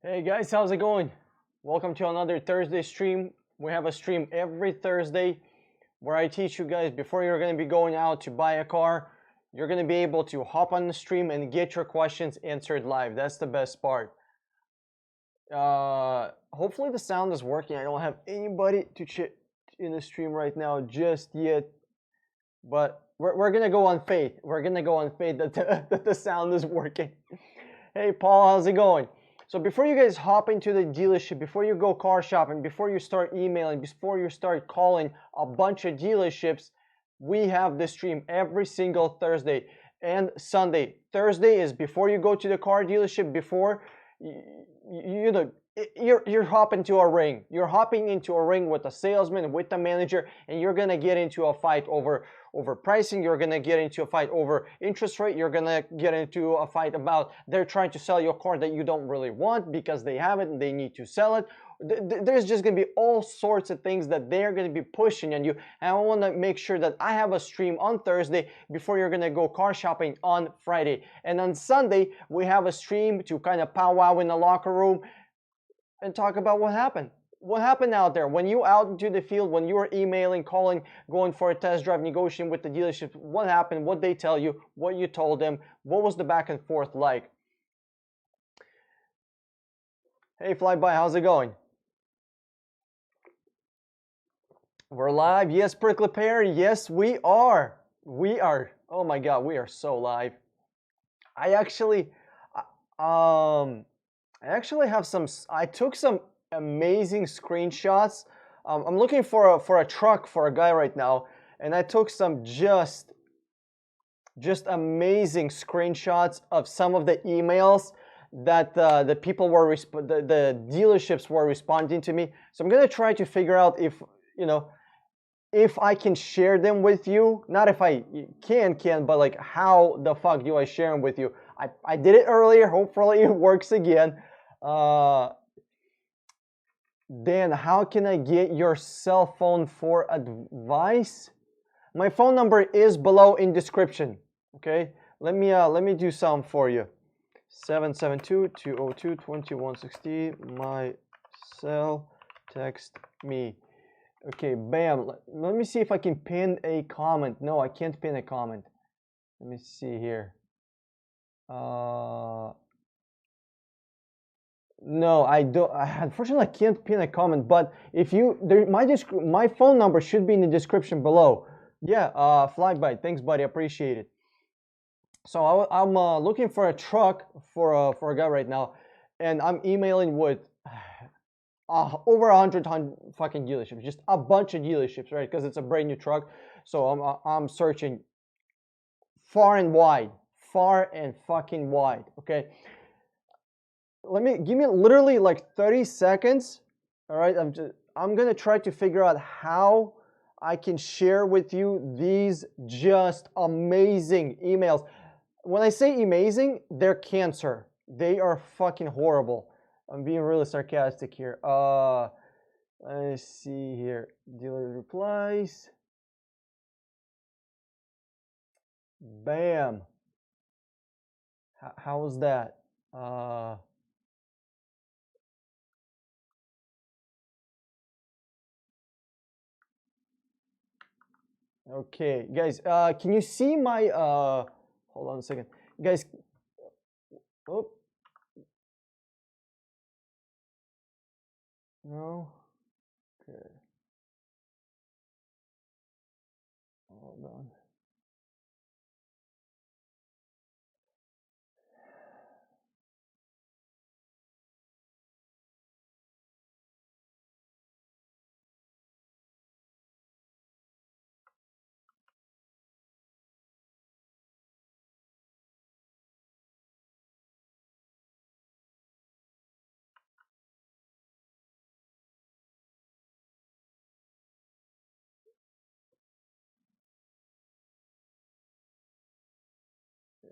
Hey guys, how's it going? Welcome to another Thursday stream. We have a stream every Thursday where I teach you guys before you're going to be going out to buy a car, you're going to be able to hop on the stream and get your questions answered live. That's the best part. Hopefully the sound is working. I don't have anybody to chat in the stream right now just yet, but we're going to go on faith. We're going to go on faith that that the sound is working. Hey Paul, how's it going? So before you guys hop into the dealership, before you go car shopping, before you start emailing, before you start calling a bunch of dealerships, we have this stream every single Thursday and Sunday. Thursday is before you go to the car dealership, before you're hopping to a ring. You're hopping into a ring with a salesman, with the manager, and you're gonna get into a fight over pricing. You're gonna get into a fight over interest rate. You're gonna get into a fight about they're trying to sell you a car that you don't really want because they have it and they need to sell it. There's just gonna be all sorts of things that they're gonna be pushing on you. And I want to make sure that I have a stream on Thursday before you're gonna go car shopping on Friday. And on Sunday we have a stream to kind of powwow in the locker room and talk about what happened. What happened out there when you out into the field, when you were emailing, calling, going for a test drive, negotiating with the dealership? What happened? What they tell you? What you told them? What was the back and forth like? Hey, Flyby, how's it going? We're live. Yes, Prickly Pear. Yes, we are. We are. Oh my God, we are so live. I actually have some. I took some amazing screenshots. I'm looking for a truck for a guy right now, and I took some just amazing screenshots of some of the emails that the people were the dealerships were responding to me. So I'm gonna try to figure out if if I can share them with you. Not if I can, but like how the fuck do I share them with you? I did it earlier. Hopefully it works again. Dan, how can I get your cell phone for advice? My phone number is below in description. Okay, let me do some for you. 772-202-2160. My cell. Text me. Okay, bam. Let me see if I can pin a comment. No, I can't pin a comment. Let me see here. No, I don't. Unfortunately, I can't pin a comment. But if you, my phone number should be in the description below. Yeah, Flyby. Thanks, buddy. Appreciate it. So I'm looking for a truck for a guy right now, and I'm emailing with over 100 fucking dealerships, just a bunch of dealerships, right? Because it's a brand new truck. So I'm searching far and wide, far and fucking wide. Okay. Give me literally like 30 seconds. All right. I'm gonna try to figure out how I can share with you these just amazing emails. When I say amazing, they're cancer. They are fucking horrible. I'm being really sarcastic here. Let's see here. Dealer replies. Bam. How was that? Okay, guys. Can you see my? Hold on a second, guys. Oh. No. Okay. Hold on.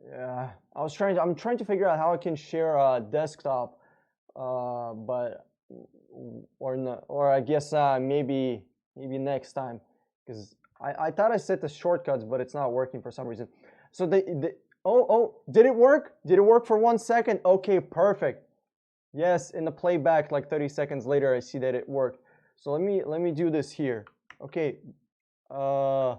Yeah, I'm trying to figure out how I can share a desktop, but or no, or I guess maybe next time, because I thought I set the shortcuts, but it's not working for some reason. So did it work? Did it work for 1 second? Okay, perfect. Yes, in the playback, like 30 seconds later, I see that it worked. So let me do this here. Okay. Uh,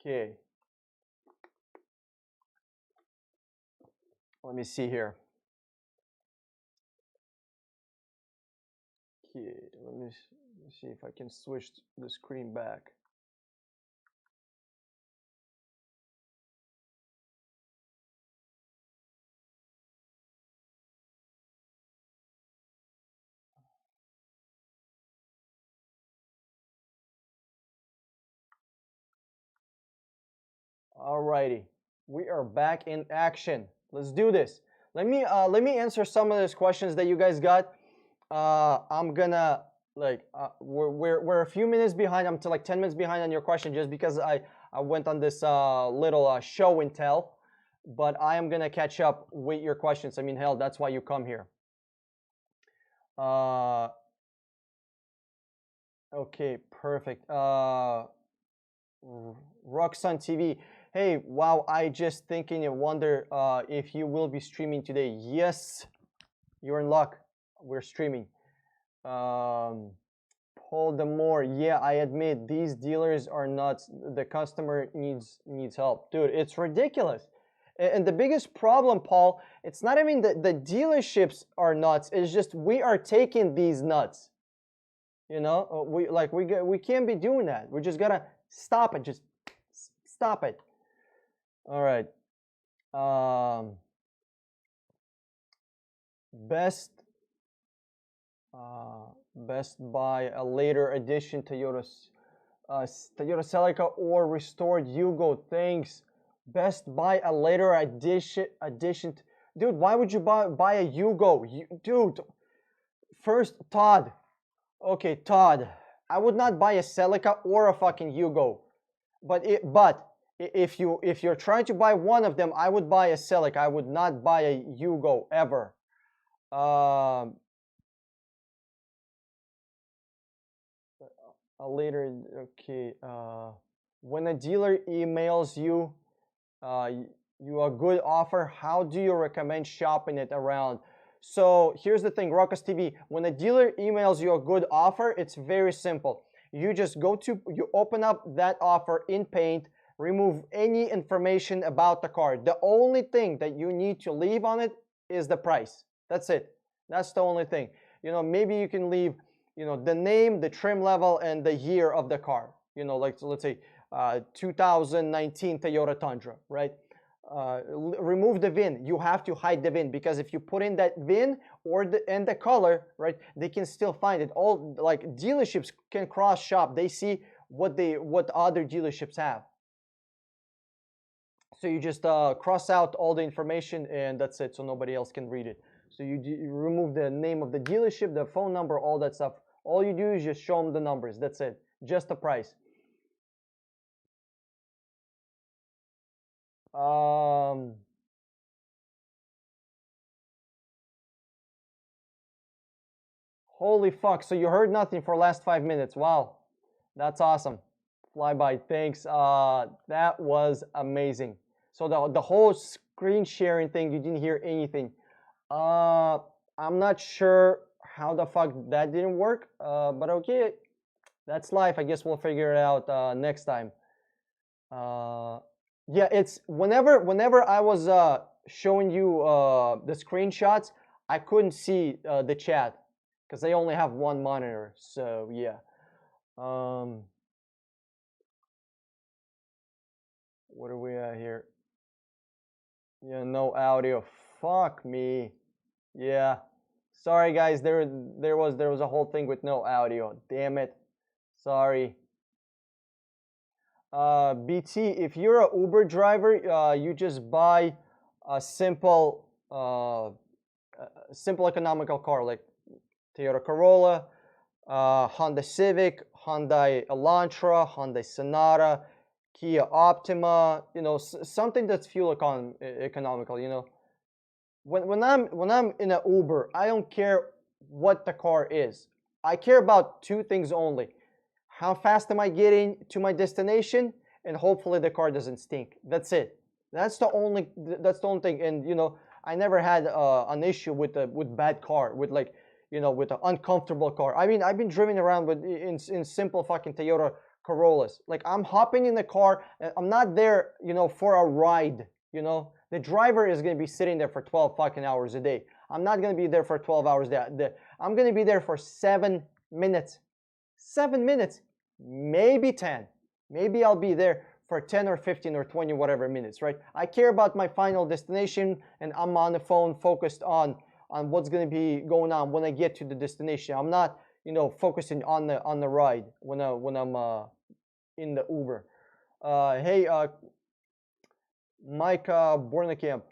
Okay. Let me see here. Okay, let me see if I can switch the screen back. Alrighty, we are back in action. Let's do this. Let me answer some of those questions that you guys got. I'm gonna we're a few minutes behind. I'm to like 10 minutes behind on your question just because I went on this little show and tell, but I am gonna catch up with your questions. I mean, hell, that's why you come here. Okay, perfect. Roxanne TV. Hey, wow, I just thinking and wonder if you will be streaming today. Yes, you're in luck. We're streaming. Paul Demore, yeah, I admit these dealers are nuts. The customer needs help. Dude, it's ridiculous. And the biggest problem, Paul, it's not even that the dealerships are nuts. It's just we are taking these nuts. You know, we can't be doing that. We just gotta stop it. Just stop it. All right. Best Buy a later edition Toyota Celica or restored Yugo. Thanks. Best Buy a later edition. Dude, why would you buy a Yugo? Dude, first Todd. Okay, Todd. I would not buy a Celica or a fucking Yugo. But if you're trying to buy one of them, I would buy a Celica. I would not buy a Yugo ever. Later, okay. When a dealer emails you, you a good offer, how do you recommend shopping it around? So here's the thing, Ruckus TV. When a dealer emails you a good offer, it's very simple. You just you open up that offer in Paint, remove any information about the car. The only thing that you need to leave on it is the price. That's it. That's the only thing. You know, maybe you can leave, you know, the name, the trim level, and the year of the car. You know, like, so let's say 2019 Toyota Tundra, right? Remove the VIN. You have to hide the VIN because if you put in that VIN or the color, right, they can still find it. All like dealerships can cross shop. They see what other dealerships have. So you just cross out all the information and that's it. So nobody else can read it. So you remove the name of the dealership, the phone number, all that stuff. All you do is just show them the numbers. That's it. Just the price. Holy fuck. So you heard nothing for last 5 minutes. Wow. That's awesome. Flyby. Thanks. That was amazing. So the whole screen sharing thing, you didn't hear anything. I'm not sure how the fuck that didn't work. But okay. That's life. I guess we'll figure it out next time. Yeah, it's whenever I was showing you the screenshots, I couldn't see the chat because I only have one monitor. So yeah. What are we at here? Yeah, no audio. Fuck me. Yeah. Sorry guys, there was a whole thing with no audio. Damn it. Sorry. BT, if you're a Uber driver, you just buy a simple economical car like Toyota Corolla, Honda Civic, Hyundai Elantra, Hyundai Sonata, Kia Optima, you know, something that's fuel economical, you know. When I'm in an Uber, I don't care what the car is. I care about two things only. How fast am I getting to my destination? And hopefully the car doesn't stink. That's it. That's the only thing. And you know, I never had an issue with bad car, with like, you know, with an uncomfortable car. I mean, I've been driving around with in simple fucking Toyota Corollas. Like I'm hopping in the car, and I'm not there, you know, for a ride. You know, the driver is gonna be sitting there for 12 fucking hours a day. I'm not gonna be there for 12 hours. I'm gonna be there for 7 minutes. 7 minutes, maybe 10. Maybe I'll be there for 10 or 15 or 20 whatever minutes, right? I care about my final destination, and I'm on the phone focused on what's going to be going on when I get to the destination. I'm not, you know, focusing on the ride when I'm in the Uber. Hey, Mike Bornekamp.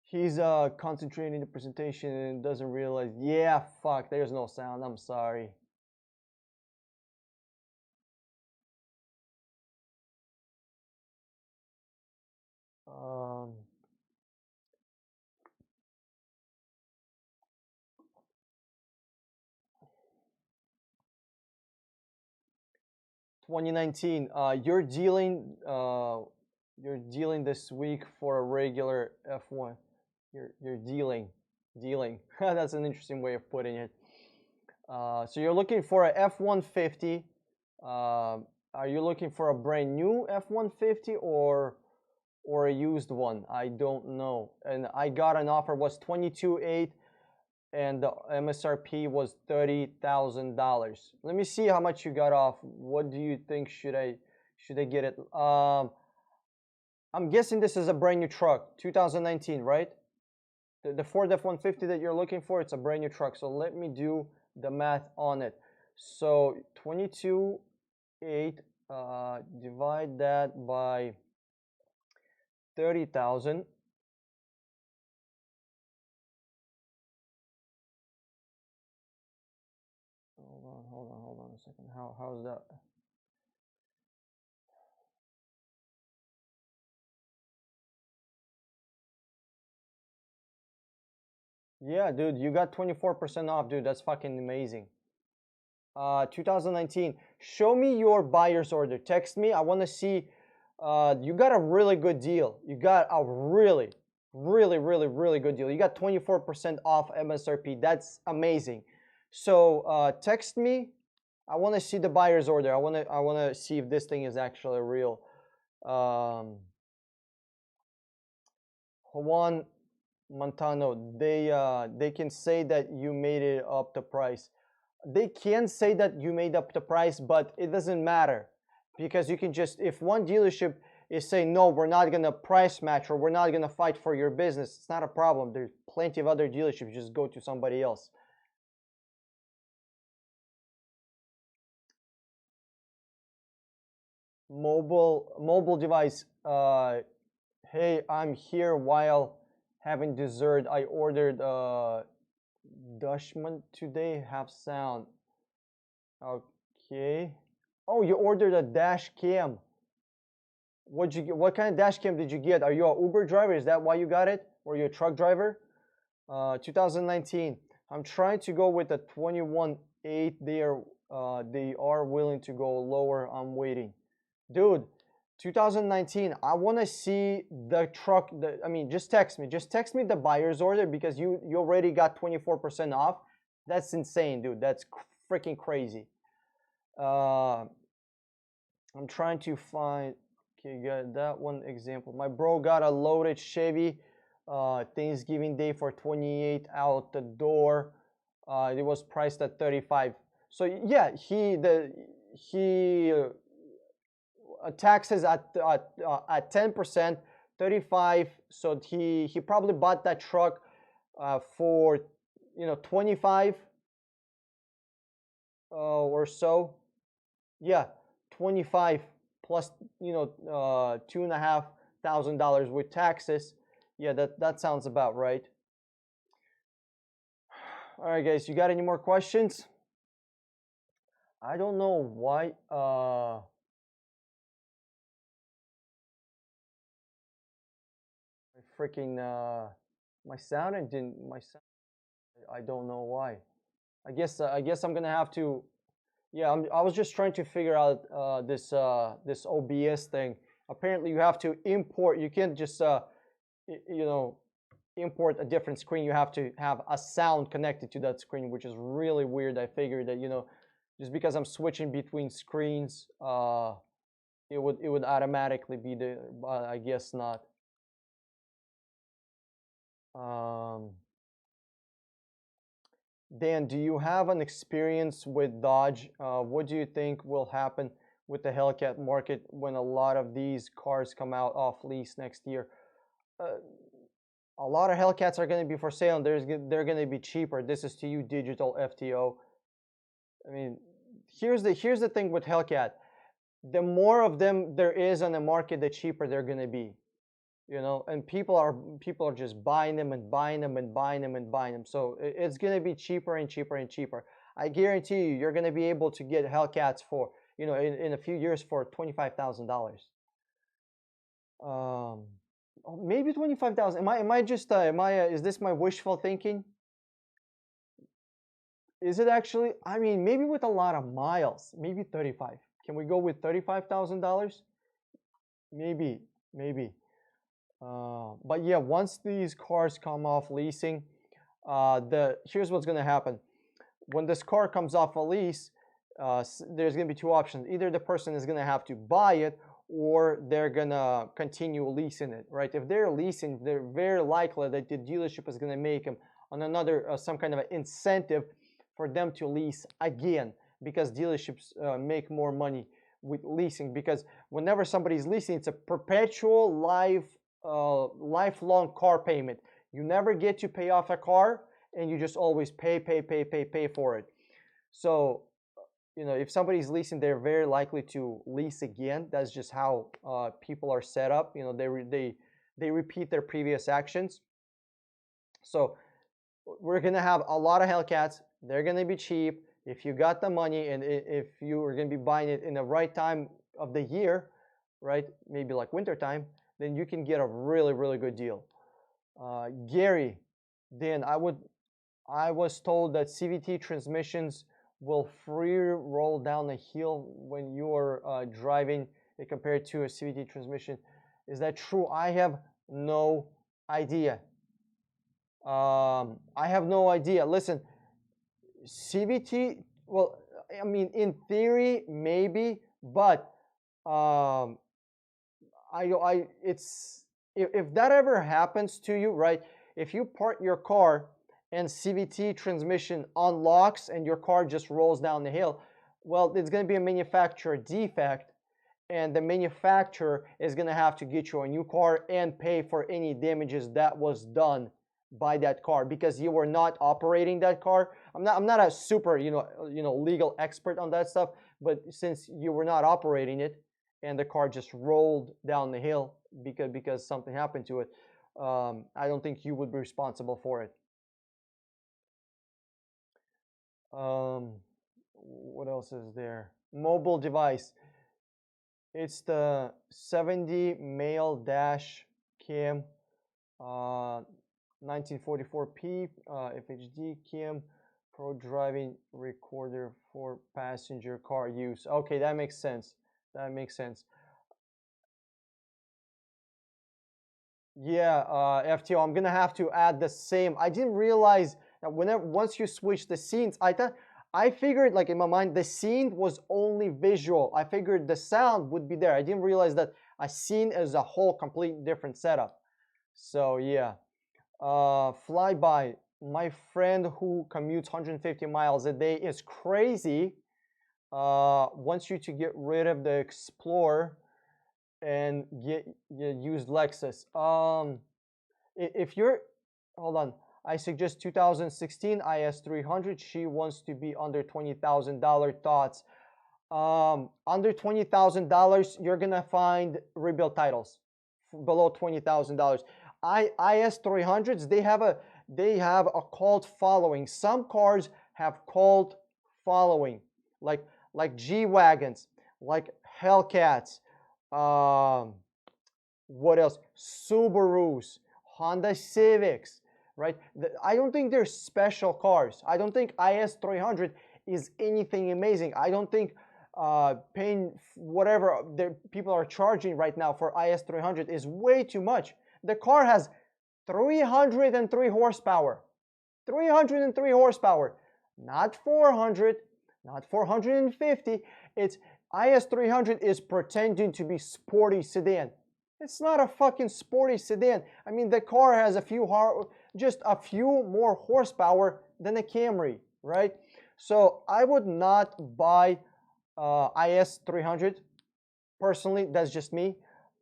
He's concentrating the presentation and doesn't realize. Yeah, fuck. There's no sound. I'm sorry. Um, 2019. You're dealing this week for a regular F1. You're dealing. That's an interesting way of putting it. So you're looking for a F-150. Are you looking for a brand new F-150 or a used one? I don't know. And I got an offer was 22.8, and the MSRP was $30,000. Let me see how much you got off. What do you think? Should I get it? I'm guessing this is a brand new truck, 2019, right? The Ford F-150 that you're looking for, it's a brand new truck. So let me do the math on it. So 22.8, divide that by 30,000. Hold on a second. How's that? Yeah, dude, you got 24% off, dude. That's fucking amazing. 2019. Show me your buyer's order. Text me. I want to see. You got a really good deal. You got a really, really, really, really good deal. You got 24% off MSRP. That's amazing. So text me. I want to see the buyer's order. I want to see if this thing is actually real. Juan Montano, they can say that you made it up the price. They can say that you made up the price, but it doesn't matter because you can just, if one dealership is saying no, we're not gonna price match or we're not gonna fight for your business, it's not a problem. There's plenty of other dealerships. Just go to somebody else. Mobile device. Hey, I'm here while having dessert. I ordered Dutchman today. Have sound. Okay. Oh, you ordered a dash cam. What'd you get? What kind of dash cam did you get? Are you a Uber driver? Is that why you got it? Or you a truck driver? 2019. I'm trying to go with a 21.8. They are willing to go lower. I'm waiting. Dude, 2019. I want to see the truck. I mean, just text me. Just text me the buyer's order because you already got 24% off. That's insane, dude. That's freaking crazy. I'm trying to find. Okay, got that one example. My bro got a loaded Chevy Thanksgiving Day for 28 out the door. It was priced at 35. So yeah, he taxes at 10%, 35. So he probably bought that truck for 25 or so. Yeah, 25 plus $2,500 with taxes. Yeah, that sounds about right. All right, guys, you got any more questions? I don't know why. Freaking my sound and didn't my sound. I don't know why. I guess I'm gonna have to. Yeah, I was just trying to figure out this OBS thing. Apparently, you have to import. You can't just import a different screen. You have to have a sound connected to that screen, which is really weird. I figured that just because I'm switching between screens, it would automatically be the, I guess not. Dan, do you have an experience with Dodge? What do you think will happen with the Hellcat market when a lot of these cars come out off lease next year? A lot of Hellcats are going to be for sale, and they're going to be cheaper. This is to you, digital FTO. I mean, here's the thing with Hellcat. The more of them there is on the market, the cheaper they're going to be. You know, and people are just buying them and buying them and buying them and buying them. So it's going to be cheaper and cheaper and cheaper. I guarantee you, you're going to be able to get Hellcats for, you know, in a few years for $25,000. Maybe 25,000. Am I just is this my wishful thinking? Is it actually? I mean, maybe with a lot of miles, maybe 35. Can we go with $35,000? Maybe. But yeah, once these cars come off leasing, here's what's going to happen. When this car comes off a lease, there's going to be two options. Either the person is going to have to buy it, or they're going to continue leasing it, right? If they're leasing, they're very likely that the dealership is going to make them on another, some kind of an incentive for them to lease again, because dealerships make more money with leasing, because whenever somebody's leasing, it's a perpetual lifelong car payment. You never get to pay off a car, and you just always pay for it. So, you know, if somebody's leasing, they're very likely to lease again. That's just how people are set up. You know, they repeat their previous actions. So we're gonna have a lot of Hellcats. They're gonna be cheap. If you got the money, and if you are gonna be buying it in the right time of the year, right? Maybe like winter time, then you can get a really good deal. Gary, then I was told that CVT transmissions will free roll down the hill when you are driving it compared to a CVT transmission. Is that true? I have no idea. I have no idea. Listen, CVT, well, I mean, in theory, maybe, but if that ever happens to you, right? If you park your car and CVT transmission unlocks and your car just rolls down the hill, well, it's going to be a manufacturer defect, and the manufacturer is going to have to get you a new car and pay for any damages that was done by that car, because you were not operating that car. I'm not a super legal expert on that stuff, but since you were not operating it and the car just rolled down the hill because something happened to it, I don't think you would be responsible for it. What else is there? Mobile device. It's the 70 male dash cam, 1944p FHD cam, pro driving recorder for passenger car use. Okay, that makes sense. Yeah, FTO, I'm gonna have to add the same. I didn't realize that once you switch the scenes, I figured, like, in my mind, the scene was only visual. I figured the sound would be there. I didn't realize that a scene is a whole completely different setup. So yeah. Flyby. My friend who commutes 150 miles a day is crazy. Wants you to get rid of the Explorer and get used Lexus. If you're, hold on, I suggest 2016 IS300. She wants to be under $20,000. Thoughts? Under $20,000, you're gonna find rebuilt titles below $20,000. IS300s, they have a cult following. Some cars have cult following, like G-Wagons, like Hellcats. What else? Subarus, Honda Civics, right? I don't think they're special cars. I don't think IS300 is anything amazing. I don't think paying whatever people are charging right now for IS300 is way too much. The car has 303 horsepower. 303 horsepower. Not 400, not 450. It's IS300 is pretending to be sporty sedan. It's not a fucking sporty sedan. I mean, the car has just a few more horsepower than a Camry, right? So I would not buy IS300 personally. That's just me.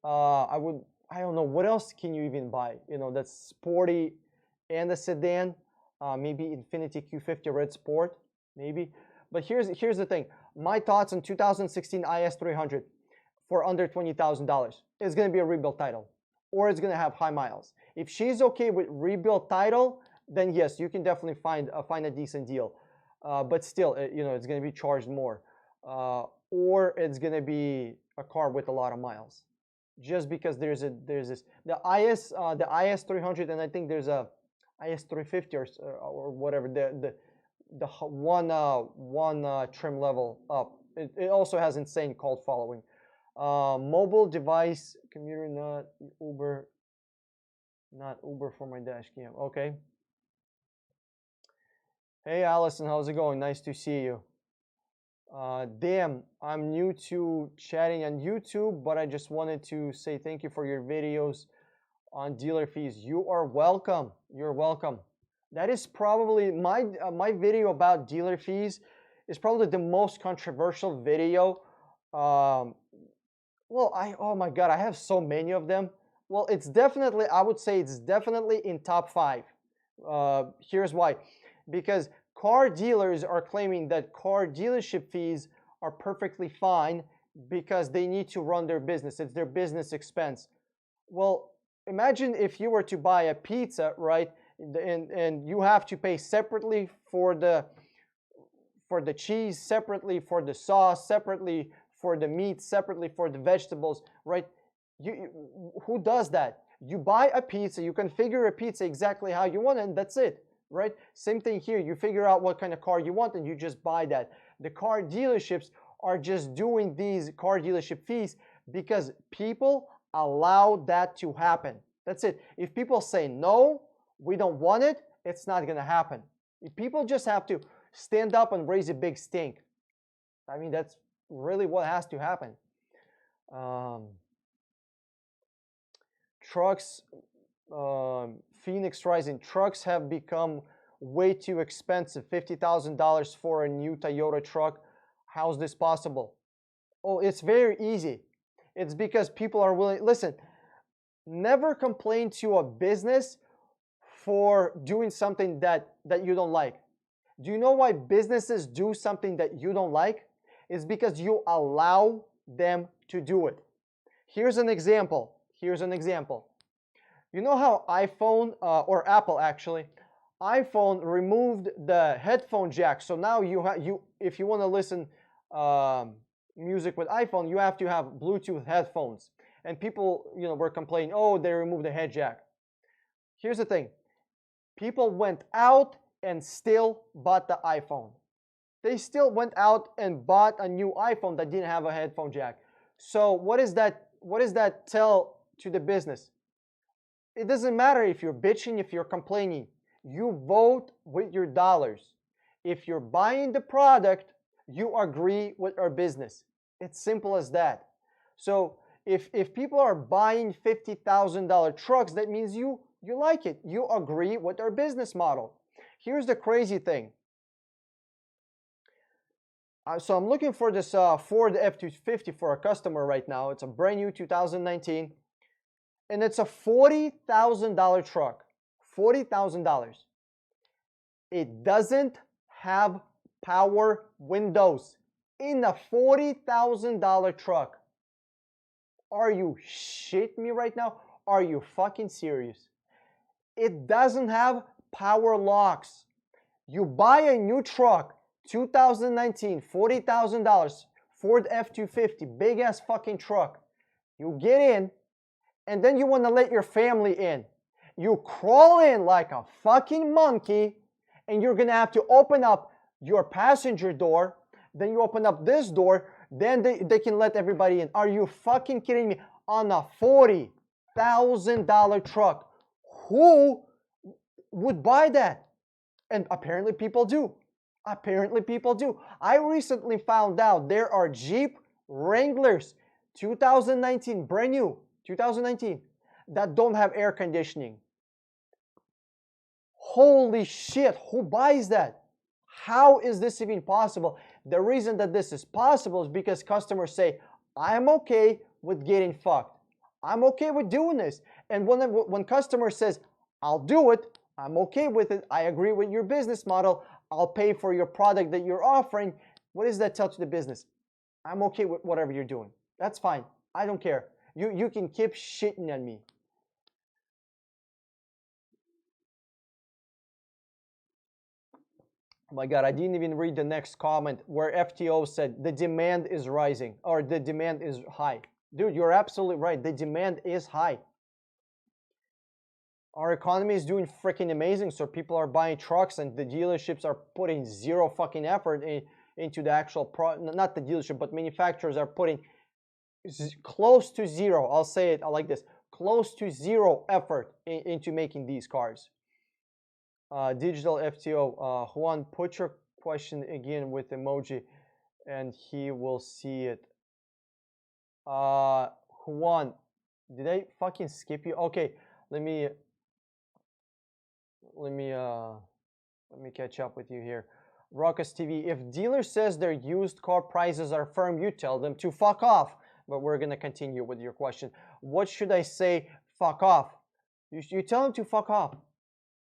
I don't know, what else can you even buy? You know, that's sporty and a sedan. Maybe Infiniti Q50 Red Sport, maybe. But here's the thing. My thoughts on 2016 IS300 for under $20,000. It's going to be a rebuilt title, or it's going to have high miles. If she's okay with rebuilt title, then yes, you can definitely find a decent deal. But still, you know, it's going to be charged more, or it's going to be a car with a lot of miles. Just because there's this the IS300, and I think there's a IS350 or whatever, the one trim level up. It also has insane cult following. Mobile device commuter, not Uber for my dash cam. Okay. Hey Allison, how's it going? Nice to see you. Damn, I'm new to chatting on YouTube, but I just wanted to say thank you for your videos on dealer fees. You are welcome. You're welcome. That is probably my video about dealer fees is probably the most controversial video. Well, oh my God, I have so many of them. Well, it's definitely, I would say it's definitely in top 5. Here's why. Because car dealers are claiming that car dealership fees are perfectly fine because they need to run their business. It's their business expense. Well, imagine if you were to buy a pizza, right? And you have to pay separately for the cheese, separately for the sauce, separately for the meat, separately for the vegetables, right? Who does that? You buy a pizza, you configure a pizza exactly how you want it, and that's it, right? Same thing here. You figure out what kind of car you want and you just buy that. The car dealerships are just doing these car dealership fees because people allow that to happen. That's it. If people say no, we don't want it, it's not going to happen. If people just have to stand up and raise a big stink. I mean, that's really what has to happen. Trucks, Phoenix Rising, trucks have become way too expensive. $50,000 for a new Toyota truck. How's this possible? Oh, it's very easy. It's because people are willing. Listen, never complain to a business for doing something that you don't like. Do you know why businesses do something that you don't like? It's because you allow them to do it. Here's an example. You know how iPhone, or Apple actually, iPhone removed the headphone jack. So now if you want to listen music with iPhone, you have to have Bluetooth headphones. And people, were complaining, oh, they removed the head jack. Here's the thing. People went out and still bought the iPhone. They still went out and bought a new iPhone that didn't have a headphone jack. So what does that tell to the business? It doesn't matter if you're bitching, if you're complaining. You vote with your dollars. If you're buying the product, you agree with our business. It's simple as that. So if people are buying $50,000 trucks, that means you like it. You agree with our business model. Here's the crazy thing. So I'm looking for this Ford F-250 for a customer right now. It's a brand new 2019. And it's a $40,000 truck. $40,000. It doesn't have power windows in a $40,000 truck. Are you shitting me right now? Are you fucking serious? It doesn't have power locks. You buy a new truck, 2019, $40,000, Ford F-250, big ass fucking truck. You get in, and then you want to let your family in. You crawl in like a fucking monkey, and you're going to have to open up your passenger door. Then you open up this door. Then they can let everybody in. Are you fucking kidding me? On a $40,000 truck. Who would buy that? And apparently people do. Apparently people do. I recently found out there are Jeep Wranglers 2019, brand new, 2019, that don't have air conditioning. Holy shit, who buys that? How is this even possible? The reason that this is possible is because customers say, I'm okay with getting fucked. I'm okay with doing this. And when customer says, I'll do it, I'm okay with it, I agree with your business model, I'll pay for your product that you're offering, what does that tell to the business? I'm okay with whatever you're doing. That's fine. I don't care. You can keep shitting on me. Oh my God, I didn't even read the next comment where FTO said the demand is rising or the demand is high. Dude, you're absolutely right. The demand is high. Our economy is doing freaking amazing, so people are buying trucks and the dealerships are putting zero fucking effort into the actual not the dealership, but manufacturers are putting close to zero. I'll say it like this: close to zero effort into making these cars. Digital FTO, Juan, put your question again with emoji and he will see it. Juan, did I fucking skip you? Okay, let me catch up with you here. Ruckus TV, if dealer says their used car prices are firm, you tell them to fuck off. But we're gonna continue with your question. What should I say? Fuck off. You tell them to fuck off.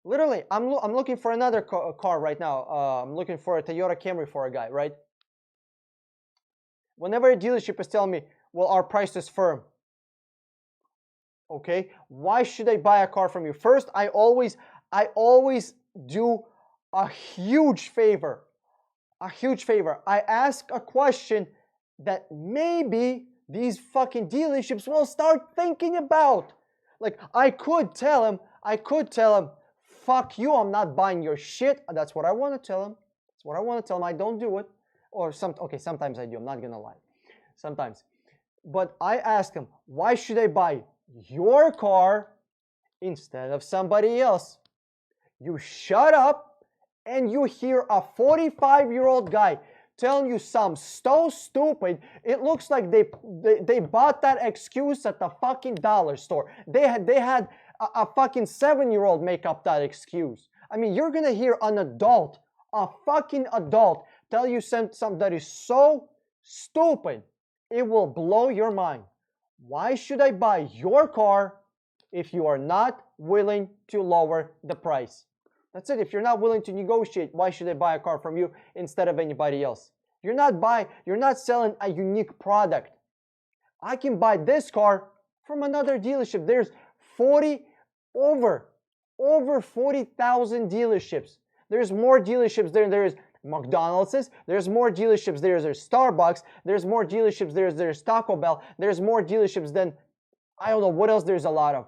Literally, I'm looking for another car right now. I'm looking for a Toyota Camry for a guy, right? Whenever a dealership is telling me, well, our price is firm. Okay, why should I buy a car from you? First, I always do a huge favor. A huge favor. I ask a question that maybe these fucking dealerships will start thinking about. Like, I could tell him, fuck you, I'm not buying your shit. That's what I want to tell him. That's what I want to tell him. I don't do it. Or sometimes I do. I'm not gonna lie. Sometimes. But I ask him, why should I buy your car instead of somebody else? You shut up and you hear a 45-year-old guy telling you something so stupid, it looks like they bought that excuse at the fucking dollar store. They had a fucking 7-year-old make up that excuse. I mean, you're gonna hear an adult, a fucking adult, tell you something that is so stupid, it will blow your mind. Why should I buy your car if you are not willing to lower the price? That's it. If you're not willing to negotiate, why should I buy a car from you instead of anybody else? You're not selling a unique product. I can buy this car from another dealership. There's over 40,000 dealerships. There's more dealerships than there is McDonald's. There's more dealerships. There's Starbucks. There's more dealerships. There's Taco Bell. There's more dealerships than I don't know what else. There's a lot of.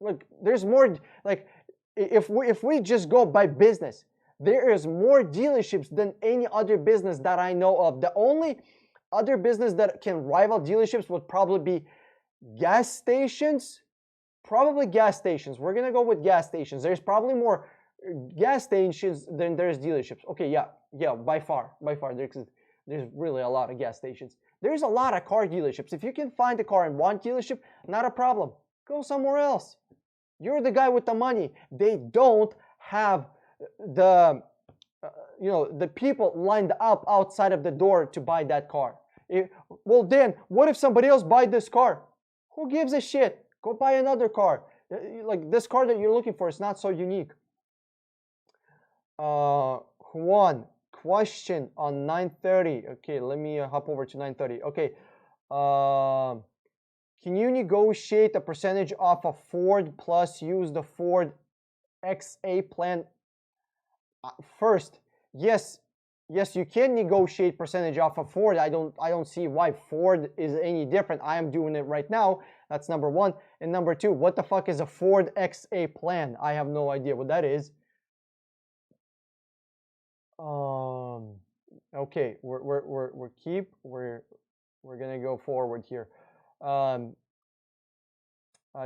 Look, there's more. Like if we just go by business, there is more dealerships than any other business that I know of. The only other business that can rival dealerships would probably be gas stations. Probably gas stations. We're gonna go with gas stations. There's probably more gas stations than there's dealerships. Okay, yeah, by far. There's really a lot of gas stations. There's a lot of car dealerships. If you can find a car in one dealership, not a problem. Go somewhere else. You're the guy with the money. They don't have the the people lined up outside of the door to buy that car. Well, then, what if somebody else buy this car? Who gives a shit? Go buy another car. Like this car that you're looking for is not so unique. Juan, question on 930. Okay, let me hop over to 930. Okay. Can you negotiate a percentage off a Ford plus use the Ford XA plan? First, yes, you can negotiate percentage off of Ford. I don't see why Ford is any different. I am doing it right now. That's number one. And number two, what the fuck is a Ford XA plan? I have no idea what that is. Okay, we're gonna go forward here.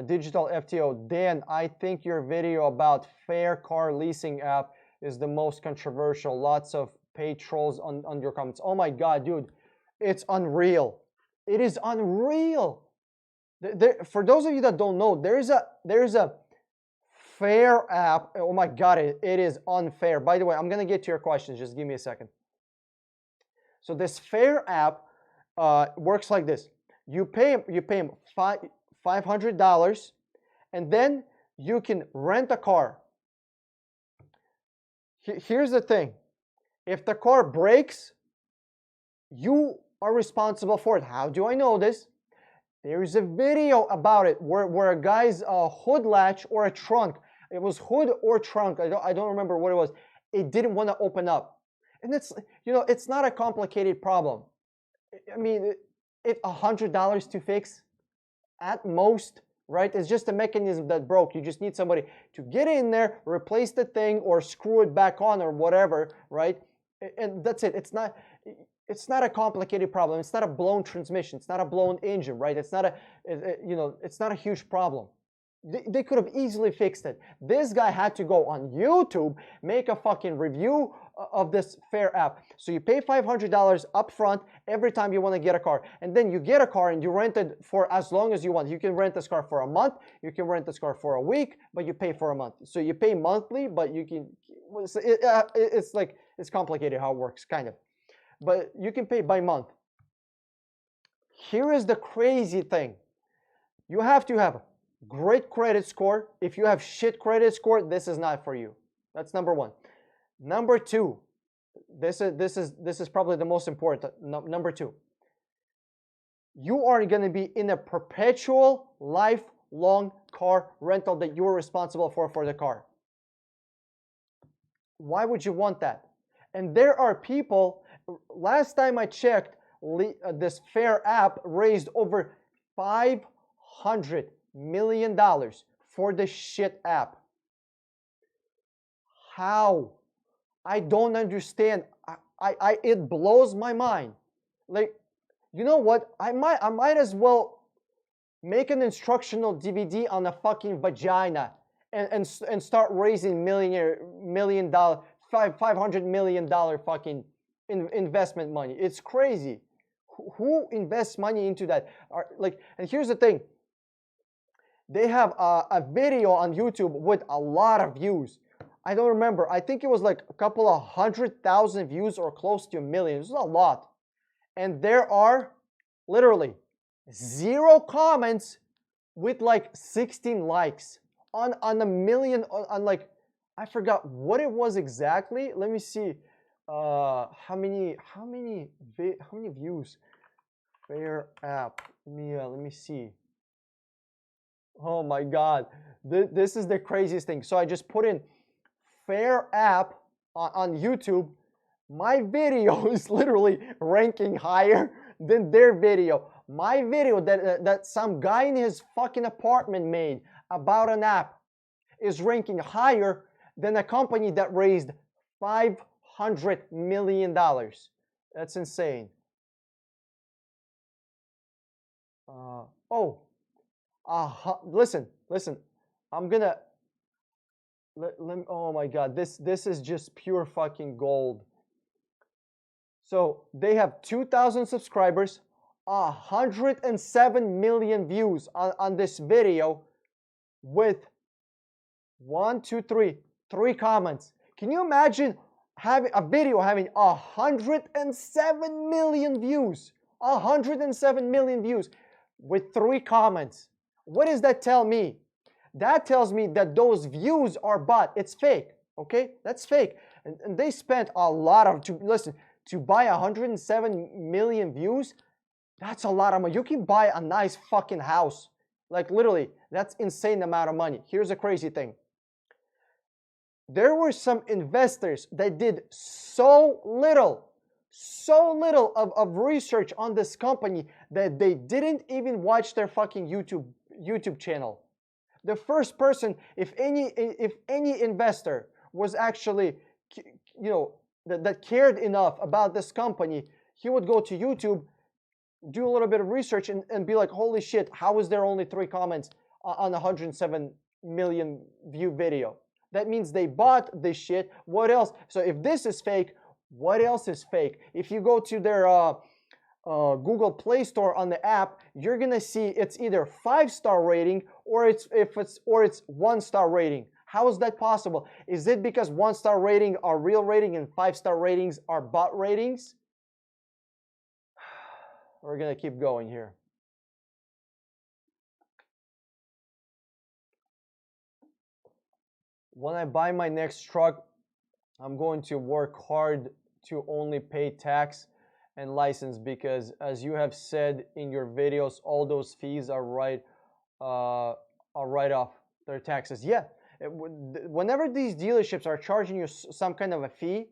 Digital FTO, Dan, I think your video about fair car leasing app is the most controversial. Lots of paid trolls on your comments. Oh my God, dude, it's unreal. It is unreal. For those of you that don't know, there's a Fair app. Oh my God, it is unfair. By the way, I'm gonna get to your questions. Just give me a second. So this Fair app works like this. You pay him $500, and then you can rent a car. Here's the thing. If the car breaks, you are responsible for it. How do I know this? There's a video about it where a guy's hood latch or a trunk, it was hood or trunk, I don't remember what it was, it didn't want to open up. And it's, you know, it's not a complicated problem. I mean, it's $100 to fix at most, right? It's just a mechanism that broke. You just need somebody to get in there, replace the thing, or screw it back on or whatever, right? And that's it. It's not a complicated problem. It's not a blown transmission. It's not a blown engine, right? It's not a, you know, it's not a huge problem. They could have easily fixed it. This guy had to go on YouTube, make a fucking review of this Fair app. So you pay $500 up front every time you want to get a car. And then you get a car and you rent it for as long as you want. You can rent this car for a month. You can rent this car for a week, but you pay for a month. So you pay monthly, but you can, it's like, it's complicated how it works, kind of. But you can pay by month. Here is the crazy thing. You have to have great credit score. If you have shit credit score, this is not for you. That's number one. Number two, this is probably the most important. Number two, you are going to be in a perpetual lifelong car rental that you're responsible for the car. Why would you want that? And there are people, last time I checked, this Fair app raised over $500 million for this shit app. How? I don't understand. It blows my mind. Like, you know what? I might as well make an instructional DVD on a fucking vagina and start raising $500 million fucking investment money. It's crazy. Who invests money into that? And here's the thing. They have a video on YouTube with a lot of views. I don't remember. I think it was like a couple of 100,000 views or close to 1 million. It's a lot. And there are literally 0 comments with like 16 likes on a million, on like, I forgot what it was exactly. Let me see. How many views? Fair app. Let me see. Oh my God, this is the craziest thing. So I just put in Fair app on YouTube. My video is literally ranking higher than their video. My video that some guy in his fucking apartment made about an app is ranking higher than a company that raised $500 million. That's insane. Listen. I'm gonna oh my God, this is just pure fucking gold. So they have 2,000 subscribers, 107 million views on this video, with 3 comments. Can you imagine having a video having 107 million views? 107 million views with 3 comments. What does that tell me? That tells me that those views are bought. It's fake. Okay? That's fake. And they spent a lot of, to buy 107 million views, that's a lot of money. You can buy a nice fucking house. Like literally, that's insane amount of money. Here's the crazy thing. There were some investors that did so little of research on this company that they didn't even watch their fucking YouTube channel. The first person, if any investor was actually, you know, that cared enough about this company, he would go to YouTube, do a little bit of research, and be like, holy shit, how is there only 3 comments on a 107 million view video? That means they bought this shit. What else? So if this is fake, what else is fake? If you go to their Google Play Store on the app, you're gonna see it's either 5-star rating or it's 1-star rating. How is that possible? Is it because 1-star rating are real rating and 5-star ratings are bot ratings? We're gonna keep going here. When I buy my next truck, I'm going to work hard to only pay tax and license, because as you have said in your videos, all those fees are write off their taxes. Yeah, whenever these dealerships are charging you some kind of a fee,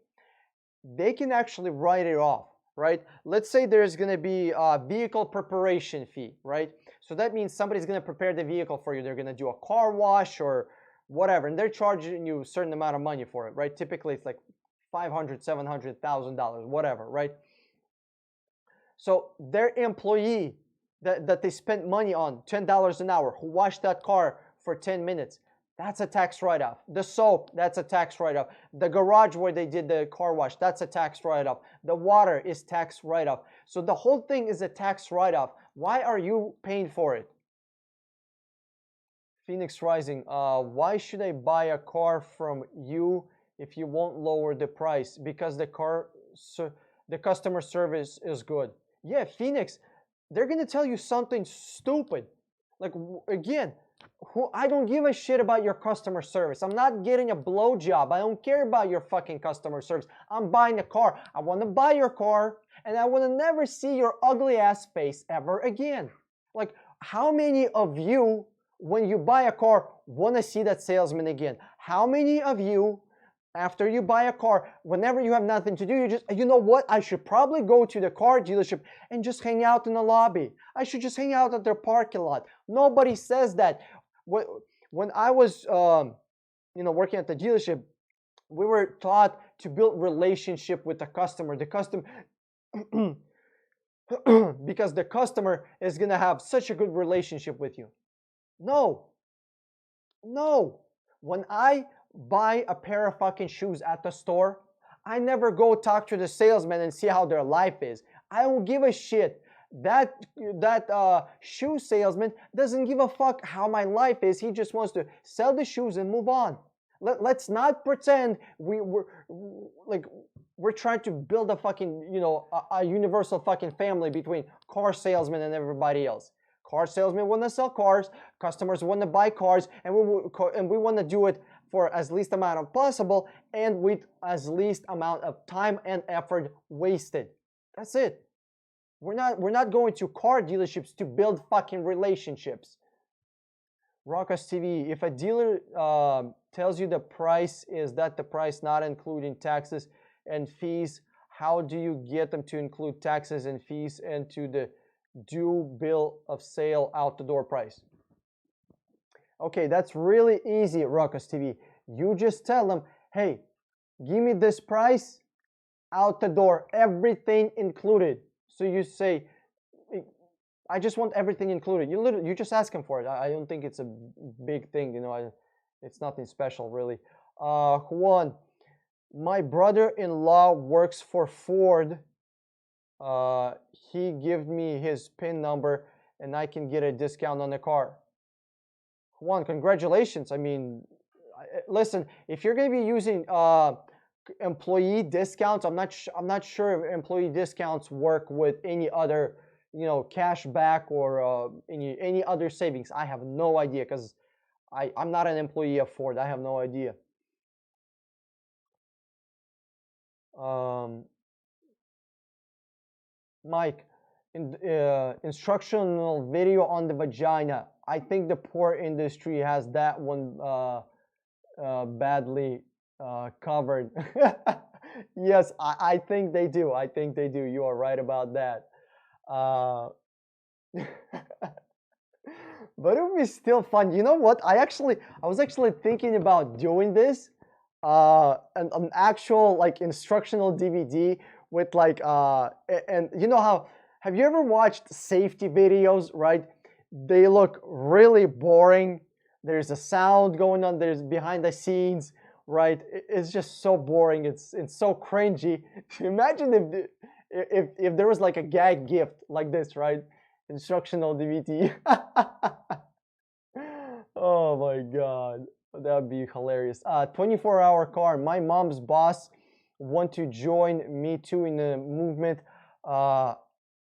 they can actually write it off, right? Let's say there's going to be a vehicle preparation fee, right? So that means somebody's going to prepare the vehicle for you. They're going to do a car wash or whatever, and they're charging you a certain amount of money for it, right? Typically it's like $500, $700,000, whatever, right? So their employee that they spent money on, $10 an hour, who washed that car for 10 minutes, that's a tax write-off. The soap, that's a tax write-off. The garage where they did the car wash, that's a tax write-off. The water is tax write-off. So the whole thing is a tax write-off. Why are you paying for it? Phoenix Rising, why should I buy a car from you if you won't lower the price? Because the customer service is good. Yeah, Phoenix, they're gonna tell you something stupid. Like, again, I don't give a shit about your customer service. I'm not getting a blowjob. I don't care about your fucking customer service. I'm buying a car. I want to buy your car, and I want to never see your ugly ass face ever again. Like, how many of you, when you buy a car, want to see that salesman again? How many of you, after you buy a car, whenever you have nothing to do, you just, you know what, I should probably go to the car dealership and just hang out in the lobby. I should just hang out at their parking lot. Nobody says that. When I was working at the dealership, we were taught to build relationship with the customer. Because the customer is going to have such a good relationship with you. No. When I buy a pair of fucking shoes at the store, I never go talk to the salesman and see how their life is. I don't give a shit. That shoe salesman doesn't give a fuck how my life is. He just wants to sell the shoes and move on. Let's not pretend we're trying to build a fucking, a universal fucking family between car salesmen and everybody else. Car salesmen want to sell cars, customers want to buy cars, and we want to do it for as least amount of possible and with as least amount of time and effort wasted. That's it. We're not going to car dealerships to build fucking relationships. Rockus TV, if a dealer tells you the price, is that the price not including taxes and fees? How do you get them to include taxes and fees into the due bill of sale out the door price? Okay, that's really easy, Rockus TV. You just tell them, hey, give me this price, out the door, everything included. So you say, I just want everything included. You just ask him for it. I don't think it's a big thing, it's nothing special really. Juan, my brother-in-law works for Ford. He gave me his PIN number and I can get a discount on the car. Juan, congratulations. I mean, listen, if you're going to be using employee discounts, I'm not sure if employee discounts work with any other, cash back or any other savings. I have no idea because I'm not an employee of Ford. I have no idea. Mike, instructional video on the vagina. I think the porn industry has that one badly covered. Yes, I think they do. I think they do. You are right about that. But it would be still fun. You know what? I was actually thinking about doing this, an actual like instructional DVD with like and you know how, have you ever watched safety videos, right? They look really boring. there's a sound going on, there's behind the scenes, right? It's just so boring. It's so cringy. Imagine if there was like a gag gift like this, right? Instructional DVT. Oh my god, that would be hilarious. 24-hour car. My mom's boss want to join me too in the movement.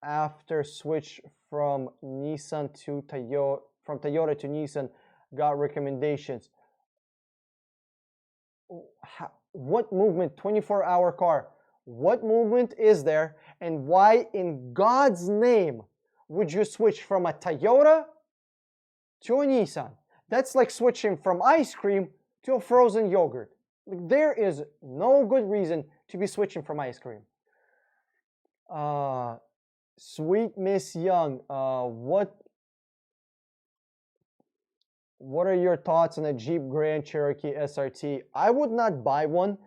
After switch from Nissan to Toyota, from Toyota to Nissan, got recommendations. What movement? 24-hour car. What movement is there, and why in God's name would you switch from a Toyota to a Nissan? That's like switching from ice cream to a frozen yogurt. There is no good reason to be switching from ice cream. Sweet Miss Young, what are your thoughts on a Jeep Grand Cherokee SRT? I would not buy one.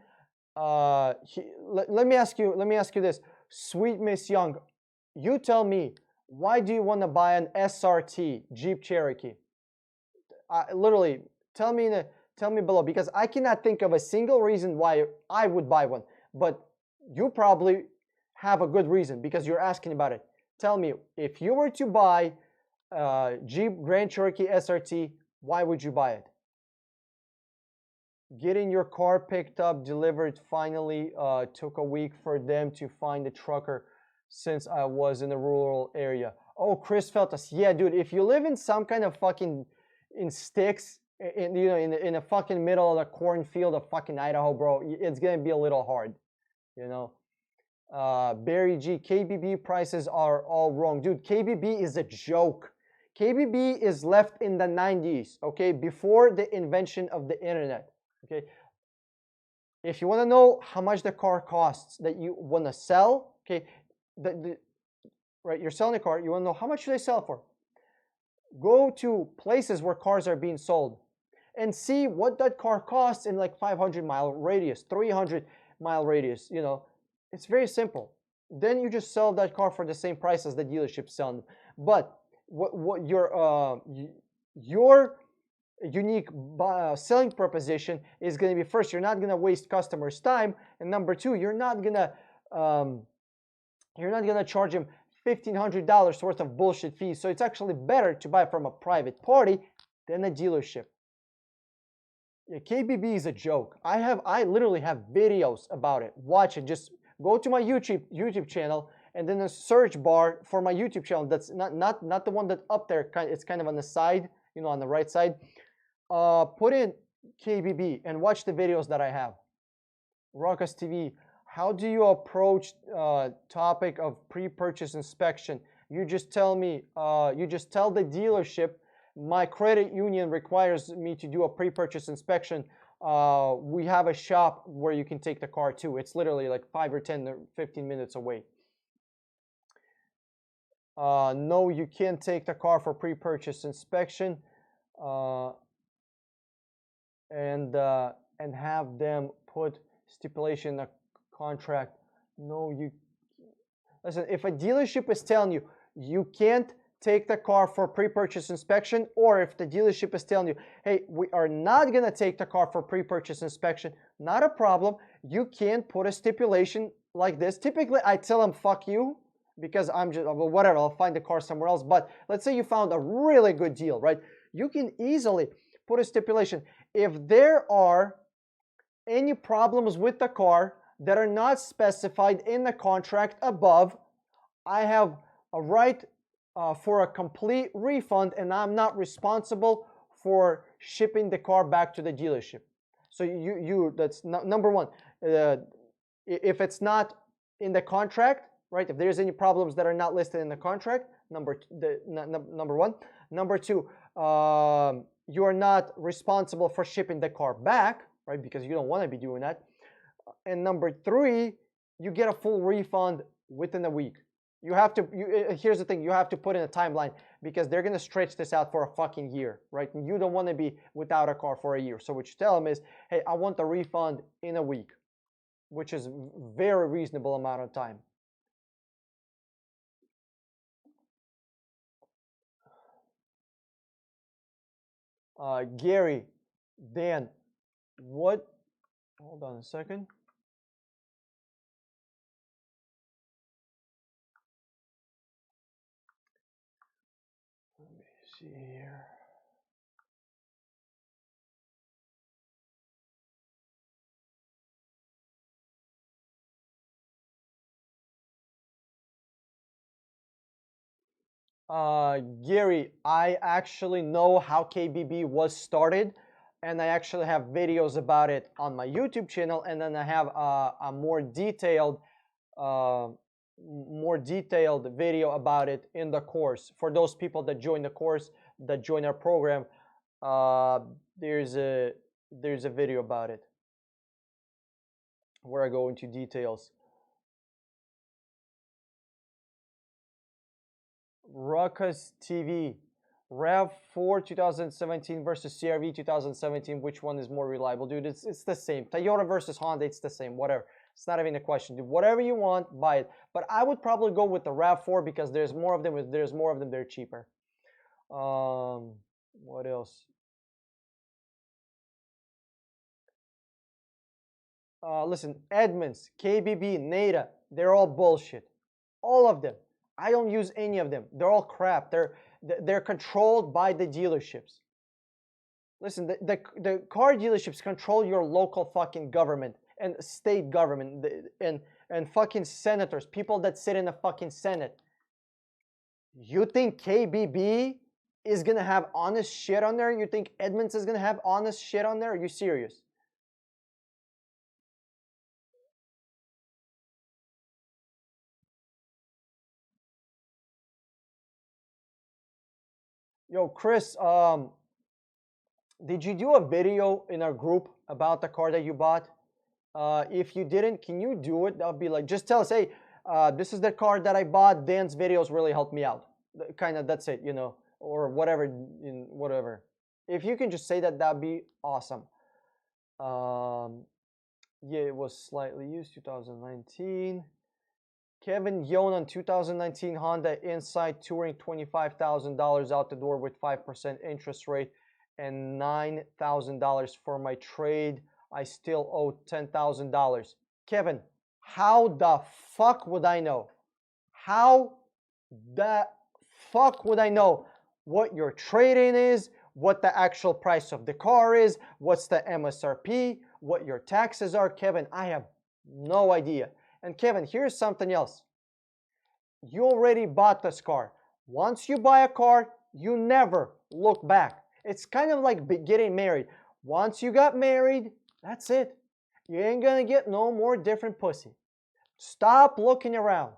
Let me ask you this, Sweet Miss Young, you tell me, why do you want to buy an SRT Jeep Cherokee? Literally, tell me below, because I cannot think of a single reason why I would buy one. But you probably have a good reason because you're asking about it. Tell me, if you were to buy Jeep Grand Cherokee SRT, why would you buy it? Getting your car picked up, delivered finally. Took a week for them to find a trucker since I was in a rural area. Oh, Chris Feltus. Yeah, dude, if you live in some kind of fucking in sticks, in a fucking middle of the cornfield of fucking Idaho, bro, it's gonna be a little hard, you know. Barry G, KBB prices are all wrong. Dude, KBB is a joke. KBB is left in the 90s, okay, before the invention of the internet, okay. If you want to know how much the car costs that you want to sell, okay, right, you're selling a car, you want to know how much should they sell for? Go to places where cars are being sold and see what that car costs in like 500-mile radius, 300-mile radius, you know. It's very simple. Then you just sell that car for the same price as the dealership selling. But what your unique selling proposition is going to be, first, you're not going to waste customers' time, and number two, you're not going to charge them $1,500 worth of bullshit fees. So it's actually better to buy from a private party than a dealership. Yeah, KBB is a joke. I literally have videos about it. Watch it. Just go to my YouTube channel, and then a search bar for my YouTube channel. That's not the one that's up there. It's kind of on the side, you know, on the right side. Put in KBB and watch the videos that I have. Ruckus TV. How do you approach topic of pre-purchase inspection? You just tell me. You just tell the dealership, my credit union requires me to do a pre-purchase inspection. We have a shop where you can take the car to. It's literally like 5 or 10 or 15 minutes away. No, you can't take the car for pre-purchase inspection, and have them put stipulation in the contract. No, you listen. If a dealership is telling you you can't take the car for pre-purchase inspection, or if the dealership is telling you, hey, we are not gonna take the car for pre-purchase inspection, not a problem. You can put a stipulation like this. Typically, I tell them, fuck you, because I'm just, well, whatever, I'll find the car somewhere else. But let's say you found a really good deal, right? You can easily put a stipulation. If there are any problems with the car that are not specified in the contract above, I have a right for a complete refund, and I'm not responsible for shipping the car back to the dealership. So that's number one. If it's not in the contract, right? If there's any problems that are not listed in the contract, number one. Number two, you are not responsible for shipping the car back, right? Because you don't want to be doing that. And number three, you get a full refund within a week. You have to, here's the thing, you have to put in a timeline, because they're going to stretch this out for a fucking year, right? And you don't want to be without a car for a year. So what you tell them is, hey, I want the refund in a week, which is very reasonable amount of time. Gary, Dan, what? Hold on a second. Let me see here. Gary, I actually know how KBB was started, and I actually have videos about it on my YouTube channel, and then I have a more detailed video about it in the course. For those people that join the course, that join our program, there's a video about it where I go into details. Ruckus TV, RAV4 2017 versus CRV 2017. Which one is more reliable, dude? It's the same. Toyota versus Honda, it's the same. Whatever. It's not even a question, dude. Whatever you want, buy it. But I would probably go with the RAV4 because there's more of them. If there's more of them, they're cheaper. What else? Listen, Edmunds, KBB, NADA, they're all bullshit. All of them. I don't use any of them. They're all crap. They're controlled by the dealerships. Listen, the car dealerships control your local fucking government and state government and fucking senators, people that sit in the fucking Senate. You think KBB is gonna have honest shit on there? You think Edmunds is gonna have honest shit on there? Are you serious? Yo, Chris, did you do a video in our group about the car that you bought? If you didn't, can you do it? I'll be like, just tell us, hey, this is the car that I bought. Dan's videos really helped me out. Kind of, that's it, you know, or whatever, whatever. If you can just say that, that'd be awesome. Yeah, it was slightly used, 2019. Kevin Yonan, 2019 Honda Insight Touring, $25,000 out the door with 5% interest rate and $9,000 for my trade. I still owe $10,000. Kevin, how the fuck would I know? How the fuck would I know what your trade-in is, what the actual price of the car is, what's the MSRP, what your taxes are? Kevin, I have no idea. And Kevin, here's something else. You already bought this car. Once you buy a car, you never look back. It's kind of like getting married. Once you got married, that's it. You ain't gonna get no more different pussy. Stop looking around.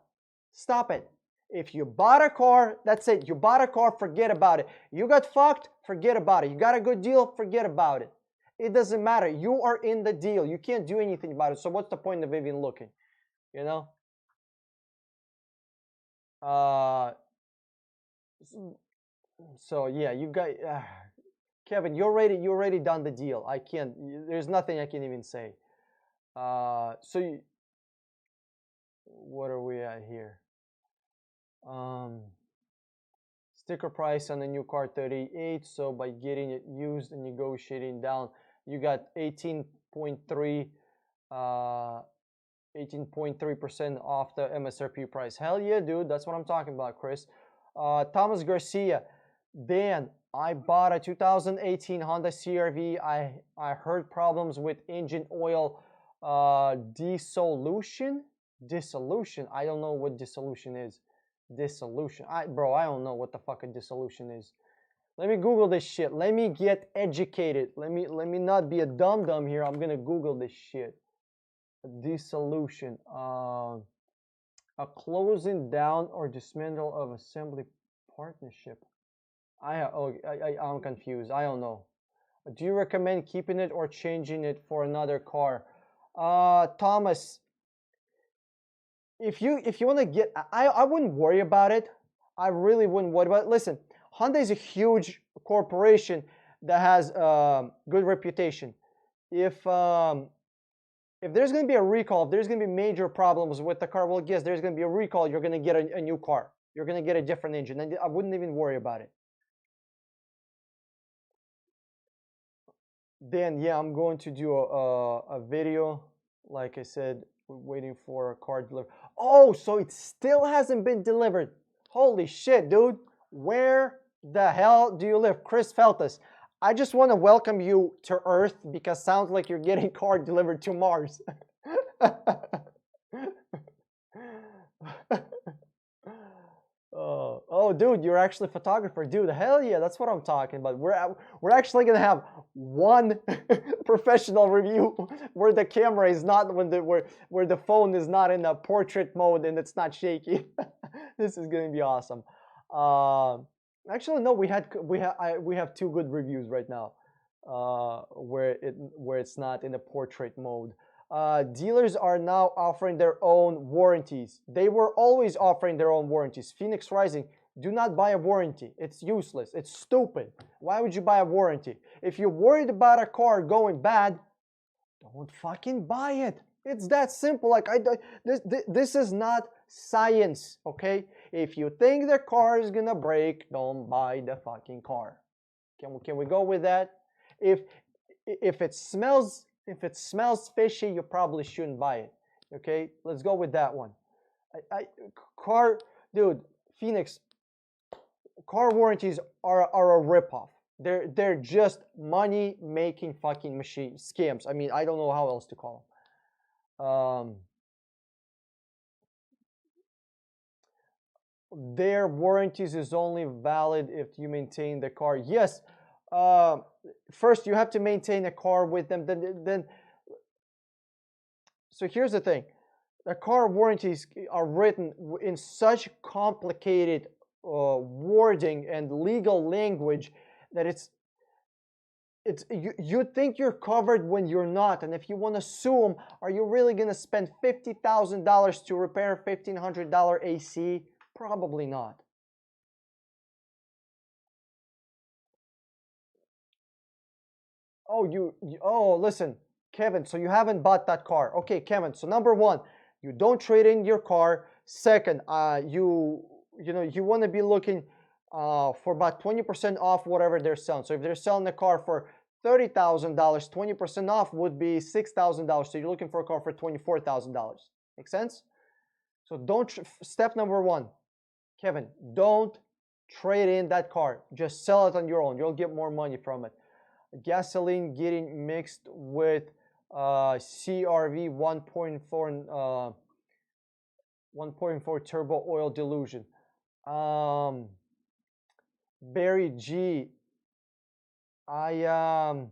Stop it. If you bought a car, that's it. You bought a car, forget about it. You got fucked, forget about it. You got a good deal, forget about it. It doesn't matter. You are in the deal. You can't do anything about it. So what's the point of even looking? You know? So yeah, you got Kevin. You already done the deal. I can't. There's nothing I can even say. So what are we at here? Sticker price on the new car 38. So by getting it used and negotiating down, you got 18.3. 18.3% off the MSRP price. Hell yeah, dude. That's what I'm talking about, Chris. Thomas Garcia. Dan, I bought a 2018 Honda CRV. I heard problems with engine oil dissolution. I don't know what dissolution is. Dissolution. Bro, I don't know what the fuck a dissolution is. Let me Google this shit. Let me get educated. Let me not be a dumb here. I'm gonna Google this shit. Dissolution, a closing down or dismantle of assembly partnership. I'm confused. I don't know. Do you recommend keeping it or changing it for another car? Thomas, if you want to get, I wouldn't worry about it. I really wouldn't worry about it. Listen, Honda is a huge corporation that has good reputation. If there's going to be a recall, if there's going to be major problems with the car, well, yes, there's going to be a recall. You're going to get a new car. You're going to get a different engine. And I wouldn't even worry about it. then yeah, I'm going to do a video. Like I said, we're waiting for a car delivery. Oh, so it still hasn't been delivered. Holy shit, dude. Where the hell do you live? Chris Feltus, I just want to welcome you to Earth because sounds like you're getting car delivered to Mars. Oh, dude, you're actually a photographer, dude. Hell yeah, that's what I'm talking about. We're actually gonna have one professional review where the camera is not where the phone is not in a portrait mode and it's not shaky. This is gonna be awesome. Actually, no, we have two good reviews right now, where it's not in a portrait mode. Dealers are now offering their own warranties. They were always offering their own warranties. Phoenix Rising, do not buy a warranty. It's useless. It's stupid. Why would you buy a warranty? If you're worried about a car going bad, don't fucking buy it. It's that simple. Like this is not science, okay? If you think the car is gonna break, don't buy the fucking car. Can we go with that? If it smells fishy, you probably shouldn't buy it. Okay, let's go with that one. Dude, Phoenix, car warranties are a ripoff. They're just money making fucking machine scams. I mean, I don't know how else to call them. Their warranties is only valid if you maintain the car. Yes. First you have to maintain a car with them. Then so here's the thing: the car warranties are written in such complicated wording and legal language that you think you're covered when you're not. And if you want to sue them, are you really going to spend $50,000 to repair $1,500 AC? Probably not. Oh, listen, Kevin, so you haven't bought that car. Okay, Kevin, so number one, you don't trade in your car. Second, you want to be looking for about 20% off whatever they're selling. So if they're selling the car for $30,000, 20% off would be $6,000. So you're looking for a car for $24,000. Make sense? So step number one, Kevin, don't trade in that car. Just sell it on your own. You'll get more money from it. Gasoline getting mixed with CRV 1.4 turbo oil dilution. Barry G, I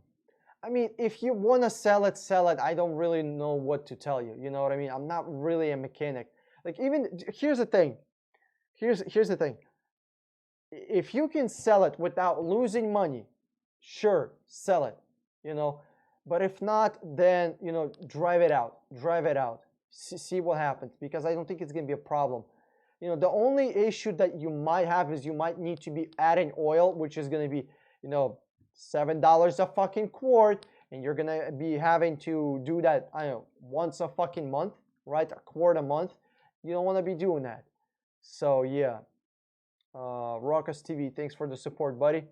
mean, if you want to sell it, sell it. I don't really know what to tell you. You know what I mean? I'm not really a mechanic. Like, even here's the thing. Here's the thing. If you can sell it without losing money, sure, sell it. But if not, then drive it out. See what happens, because I don't think it's gonna be a problem. The only issue that you might have is you might need to be adding oil, which is gonna be $7 a fucking quart, and you're gonna be having to do that, I don't know, once a fucking month, right? A quart a month. You don't want to be doing that. So yeah, Rockus TV, thanks for the support, buddy.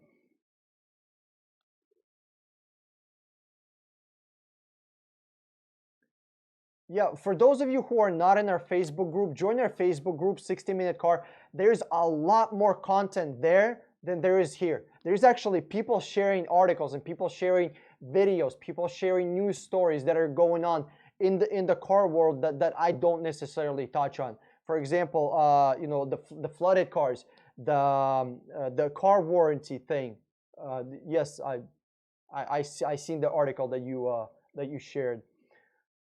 Yeah, for those of you who are not in our Facebook group, join our Facebook group, 60-Minute Car. There's a lot more content there than there is here. There's actually people sharing articles and people sharing videos, people sharing news stories that are going on in the car world that I don't necessarily touch on. For example, the flooded cars, the car warranty thing. Yes, I seen the article that you shared.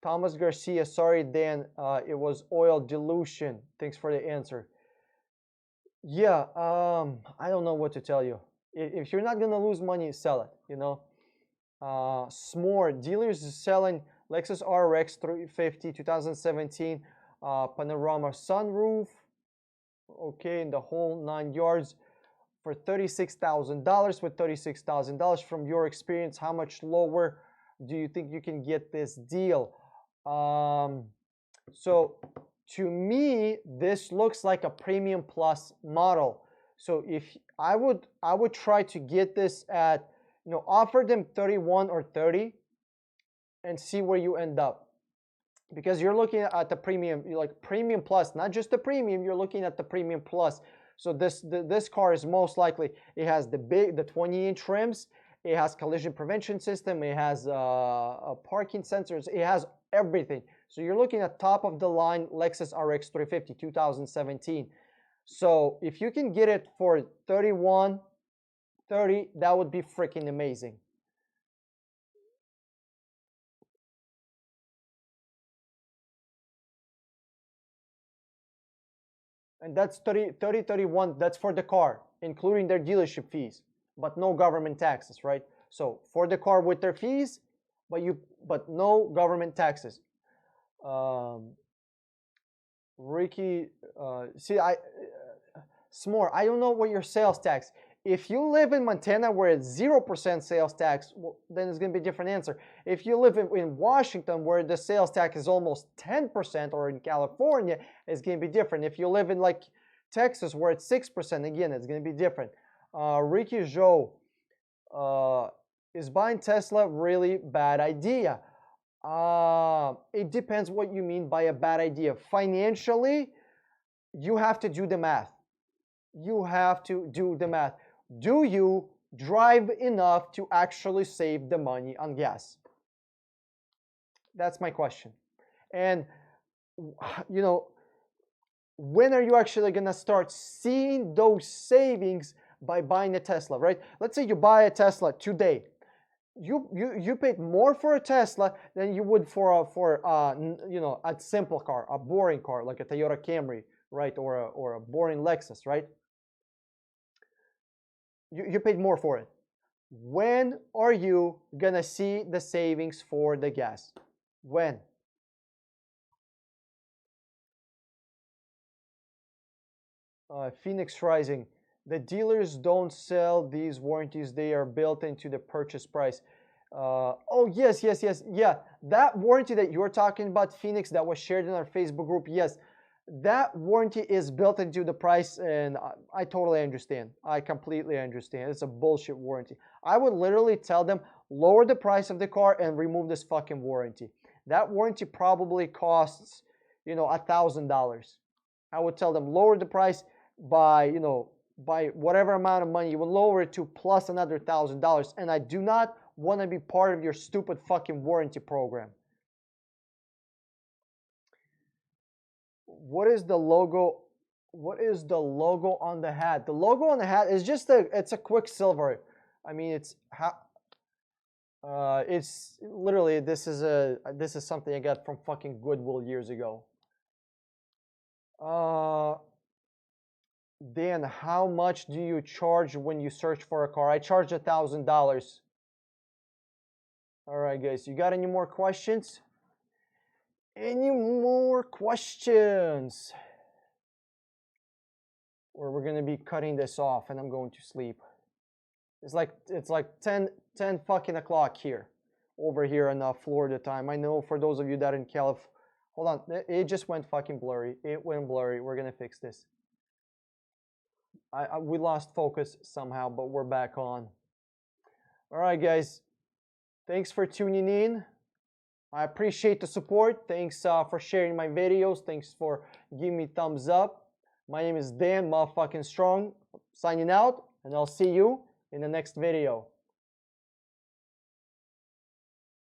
Thomas Garcia, sorry, Dan, it was oil dilution. Thanks for the answer. Yeah, I don't know what to tell you. If you're not gonna lose money, sell it. Smore dealers is selling Lexus RX 350 2017 panorama sunroof. Okay, in the whole 9 yards for $36,000. With $36,000, from your experience, how much lower do you think you can get this deal? So to me, this looks like a premium plus model. So if I would try to get this at offer them 31 or 30 and see where you end up. Because you're looking at the premium, like premium plus, not just the premium, you're looking at the premium plus. So this car is most likely, it has the 20-inch rims, it has collision prevention system, it has parking sensors, it has everything. So you're looking at top of the line Lexus RX 350 2017. So if you can get it for 31, 30, that would be freaking amazing. And that's 31, that's for the car, including their dealership fees, but no government taxes, right? So for the car with their fees, but no government taxes. Ricky, S'more, I don't know what your sales tax. If you live in Montana where it's 0% sales tax, well, then it's going to be a different answer. If you live in Washington where the sales tax is almost 10%, or in California, it's going to be different. If you live in like Texas where it's 6%, again, it's going to be different. Ricky Joe, is buying Tesla really bad idea? It depends what you mean by a bad idea. Financially, you have to do the math. You have to do the math. Do you drive enough to actually save the money on gas? That's my question. And, when are you actually going to start seeing those savings by buying a Tesla, right? Let's say you buy a Tesla today. You paid more for a Tesla than you would for a simple car, a boring car like a Toyota Camry, right, or a boring Lexus, right? You paid more for it. When are you gonna see the savings for the gas? When? Phoenix Rising. The dealers don't sell these warranties. They are built into the purchase price. Oh, yes. Yeah, that warranty that you're talking about, Phoenix, that was shared in our Facebook group, yes, that warranty is built into the price, and I totally understand. I completely understand. It's a bullshit warranty. I would literally tell them, lower the price of the car and remove this fucking warranty. That warranty probably costs, $1,000. I would tell them, lower the price by, by whatever amount of money. You will lower it to plus another $1,000. And I do not want to be part of your stupid fucking warranty program. What is the logo? What is the logo on the hat? The logo on the hat is just it's a Quicksilver. I mean, it's literally, this is something I got from fucking Goodwill years ago. Dan, how much do you charge when you search for a car? I charge $1,000. All right, guys, you got any more questions? Any more questions? Or we're gonna be cutting this off and I'm going to sleep. It's like 10 fucking o'clock here, over here in Florida time. I know for those of you that are in California. Hold on, it just went fucking blurry. It went blurry. We're gonna fix this. We lost focus somehow, but we're back on. All right, guys. Thanks for tuning in. I appreciate the support. Thanks for sharing my videos. Thanks for giving me thumbs up. My name is Dan motherfucking Strong, signing out, and I'll see you in the next video.